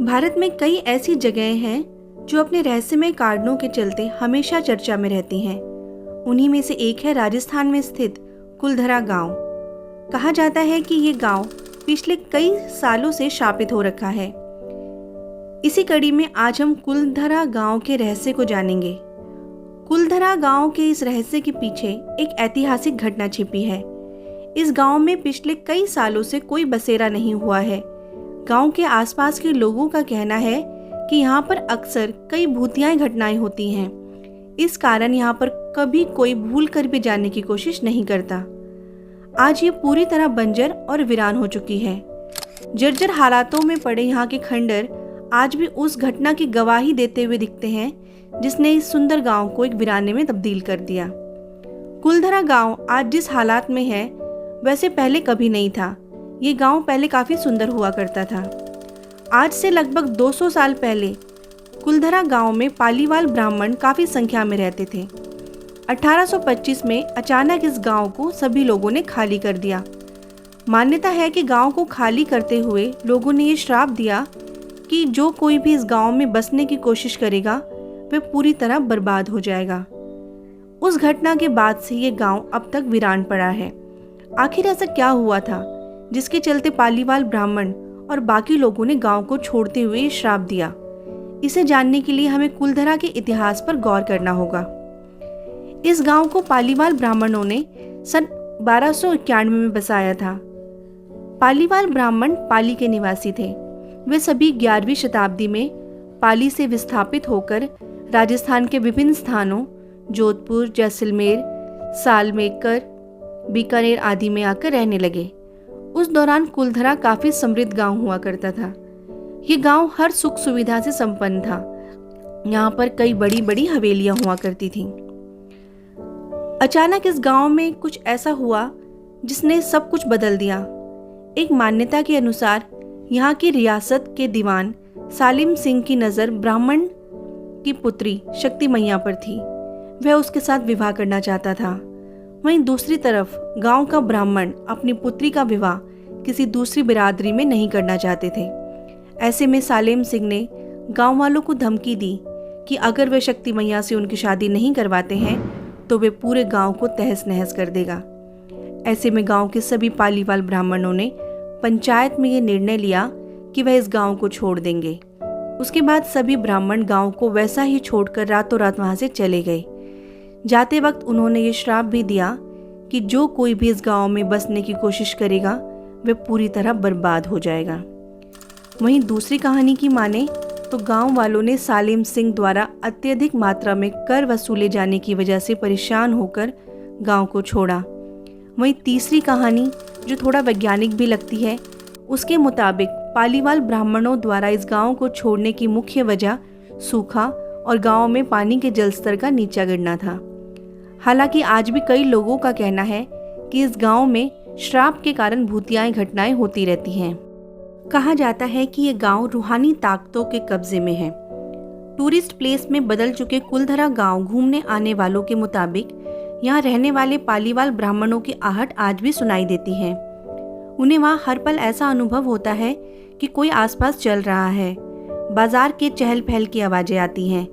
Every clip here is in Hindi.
भारत में कई ऐसी जगहें हैं जो अपने रहस्यमय कारणों के चलते हमेशा चर्चा में रहती हैं। उन्हीं में से एक है राजस्थान में स्थित कुलधरा गांव। कहा जाता है कि ये गांव पिछले कई सालों से शापित हो रखा है। इसी कड़ी में आज हम कुलधरा गांव के रहस्य को जानेंगे। कुलधरा गांव के इस रहस्य के पीछे एक ऐतिहासिक घटना छिपी है। इस गांव में पिछले कई सालों से कोई बसेरा नहीं हुआ है। गांव के आसपास के लोगों का कहना है कि यहाँ पर अक्सर कई भूतियाई घटनाएं होती हैं। इस कारण यहाँ पर कभी कोई भूल कर भी जाने की कोशिश नहीं करता। आज ये पूरी तरह बंजर और वीरान हो चुकी है। जर्जर हालातों में पड़े यहाँ के खंडर आज भी उस घटना की गवाही देते हुए दिखते हैं जिसने इस सुंदर गांव को एक वीराने में तब्दील कर दिया। कुलधरा गांव आज जिस हालात में है वैसे पहले कभी नहीं था। ये गांव पहले काफ़ी सुंदर हुआ करता था। आज से लगभग 200 साल पहले कुलधरा गांव में पालीवाल ब्राह्मण काफ़ी संख्या में रहते थे। 1825 में अचानक इस गांव को सभी लोगों ने खाली कर दिया। मान्यता है कि गांव को खाली करते हुए लोगों ने ये श्राप दिया कि जो कोई भी इस गांव में बसने की कोशिश करेगा वह पूरी तरह बर्बाद हो जाएगा। उस घटना के बाद से ये गांव अब तक वीरान पड़ा है। आखिर ऐसा क्या हुआ था जिसके चलते पालीवाल ब्राह्मण और बाकी लोगों ने गांव को छोड़ते हुए श्राप दिया? इसे जानने के लिए हमें कुलधरा के इतिहास पर गौर करना होगा। इस गांव को पालीवाल ब्राह्मणों ने सन 1291 में बसाया था। पालीवाल ब्राह्मण पाली के निवासी थे। वे सभी 11वीं शताब्दी में पाली से विस्थापित होकर राजस्थान के विभिन्न स्थानों जोधपुर, जैसलमेर, सालमेकर, बीकानेर आदि में आकर रहने लगे। उस दौरान कुलधरा काफी समृद्ध गांव हुआ करता था। ये गांव हर सुख सुविधा से संपन्न था। यहाँ पर कई बड़ी बड़ी हवेलियां हुआ करती थीं। अचानक इस गांव में कुछ ऐसा हुआ जिसने सब कुछ बदल दिया। एक मान्यता के अनुसार यहाँ की रियासत के दीवान सालिम सिंह की नज़र ब्राह्मण की पुत्री शक्ति मैया पर थी। वह उसके साथ विवाह करना चाहता था। वहीं दूसरी तरफ गांव का ब्राह्मण अपनी पुत्री का विवाह किसी दूसरी बिरादरी में नहीं करना चाहते थे। ऐसे में सालेम सिंह ने गांव वालों को धमकी दी कि अगर वे शक्ति मैया से उनकी शादी नहीं करवाते हैं तो वे पूरे गांव को तहस नहस कर देगा। ऐसे में गांव के सभी पालीवाल ब्राह्मणों ने पंचायत में ये निर्णय लिया कि वह इस गांव को छोड़ देंगे। उसके बाद सभी ब्राह्मण गांव को वैसा ही छोड़कर रातों रात वहां से चले गए। जाते वक्त उन्होंने ये श्राप भी दिया कि जो कोई भी इस गांव में बसने की कोशिश करेगा वह पूरी तरह बर्बाद हो जाएगा। वहीं दूसरी कहानी की माने तो गांव वालों ने सालिम सिंह द्वारा अत्यधिक मात्रा में कर वसूले जाने की वजह से परेशान होकर गांव को छोड़ा। वहीं तीसरी कहानी जो थोड़ा वैज्ञानिक भी लगती है, उसके मुताबिक पालीवाल ब्राह्मणों द्वारा इस गांव को छोड़ने की मुख्य वजह सूखा और गांव में पानी के जल स्तर का नीचा गिरना था। हालांकि आज भी कई लोगों का कहना है कि इस गांव में श्राप के कारण भूतियाई घटनाएं होती रहती हैं। कहा जाता है कि ये गांव रूहानी ताकतों के कब्जे में है। टूरिस्ट प्लेस में बदल चुके कुलधरा गांव घूमने आने वालों के मुताबिक यहाँ रहने वाले पालीवाल ब्राह्मणों की आहट आज भी सुनाई देती है। उन्हें वहाँ हर पल ऐसा अनुभव होता है कि कोई आसपास चल रहा है। बाजार के चहल पहल की आवाज़ें आती हैं।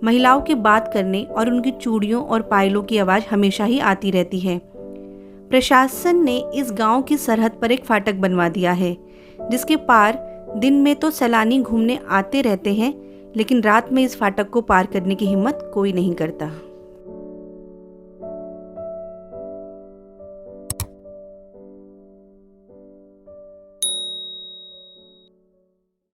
महिलाओं के बात करने और उनकी चूड़ियों और पायलों की आवाज़ हमेशा ही आती रहती है। प्रशासन ने इस गांव की सरहद पर एक फाटक बनवा दिया है जिसके पार दिन में तो सैलानी घूमने आते रहते हैं, लेकिन रात में इस फाटक को पार करने की हिम्मत कोई नहीं करता।